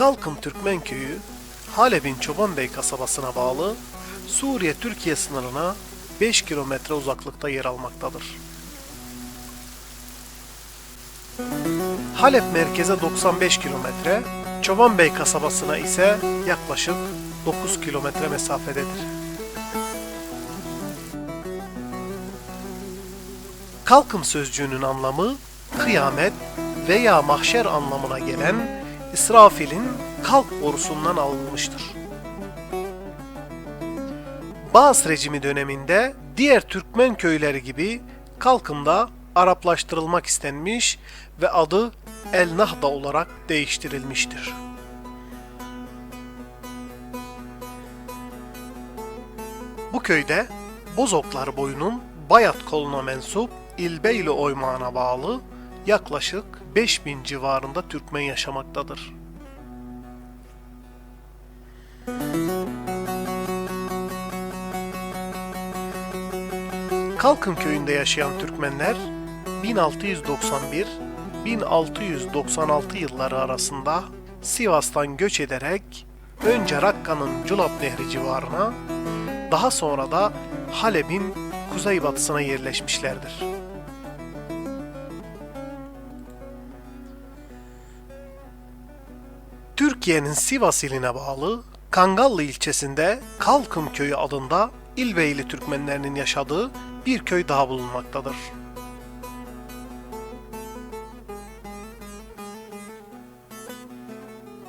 Kalkım Türkmen Köyü, Halep'in Çobanbey kasabasına bağlı Suriye-Türkiye sınırına 5 kilometre uzaklıkta yer almaktadır. Halep merkeze 95 kilometre, Çobanbey kasabasına ise yaklaşık 9 kilometre mesafededir. Kalkım sözcüğünün anlamı kıyamet veya mahşer anlamına gelen İsrafil'in kalk borusundan alınmıştır. Bağız rejimi döneminde diğer Türkmen köyleri gibi Kalkım'da Araplaştırılmak istenmiş ve adı El Nahda olarak değiştirilmiştir. Bu köyde Bozoklar boyunun Bayat koluna mensup İlbeyli oymağına bağlı yaklaşık 5000 civarında Türkmen yaşamaktadır. Kalkım köyünde yaşayan Türkmenler 1691-1696 yılları arasında Sivas'tan göç ederek önce Rakka'nın Culap Nehri civarına, daha sonra da Halep'in kuzeybatısına yerleşmişlerdir. Türkiye'nin Sivas iline bağlı Kangallı ilçesinde Kalkım Köyü adında İlbeyli Türkmenlerinin yaşadığı bir köy daha bulunmaktadır.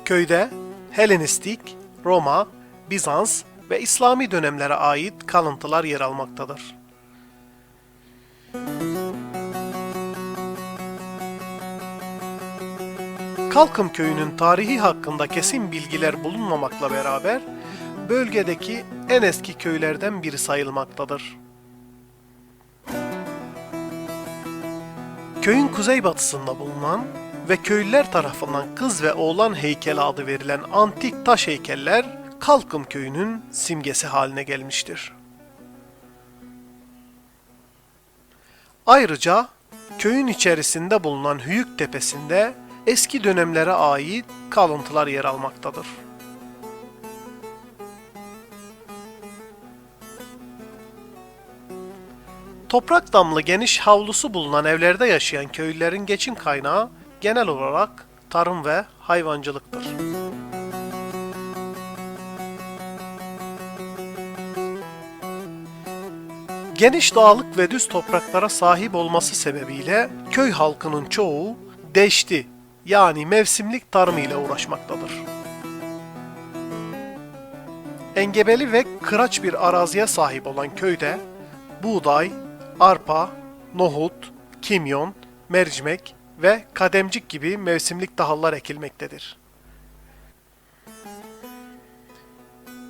Köyde Helenistik, Roma, Bizans ve İslami dönemlere ait kalıntılar yer almaktadır. Kalkım Köyü'nün tarihi hakkında kesin bilgiler bulunmamakla beraber bölgedeki en eski köylerden biri sayılmaktadır. Köyün kuzeybatısında bulunan ve köylüler tarafından kız ve oğlan heykeli adı verilen antik taş heykeller Kalkım Köyü'nün simgesi haline gelmiştir. Ayrıca köyün içerisinde bulunan Hüyük Tepesi'nde eski dönemlere ait kalıntılar yer almaktadır. Toprak damlı geniş havlusu bulunan evlerde yaşayan köylülerin geçim kaynağı genel olarak tarım ve hayvancılıktır. Geniş dağlık ve düz topraklara sahip olması sebebiyle köy halkının çoğu deşti yani mevsimlik tarım ile uğraşmaktadır. Engebeli ve kıraç bir araziye sahip olan köyde buğday, arpa, nohut, kimyon, mercimek ve kademcik gibi mevsimlik tahıllar ekilmektedir.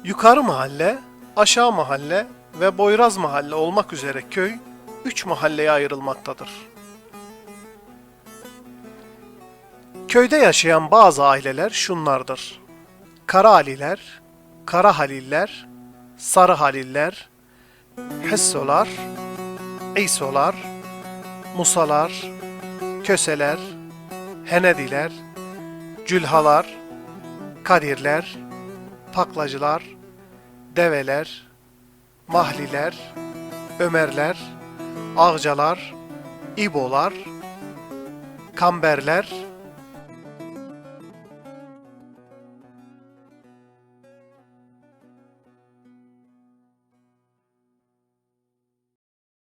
Yukarı mahalle, aşağı mahalle ve Boyraz mahalle olmak üzere köy 3 mahalleye ayrılmaktadır. Köyde yaşayan bazı aileler şunlardır: Kara Aliler, Kara Haliller, Sarı Haliller, Hessolar, İsolar, Musalar, Köseler, Henediler, Cülhalar, Kadirler, Paklacılar, Develer, Mahliler, Ömerler, Ağcalar, İbolar, Kamberler,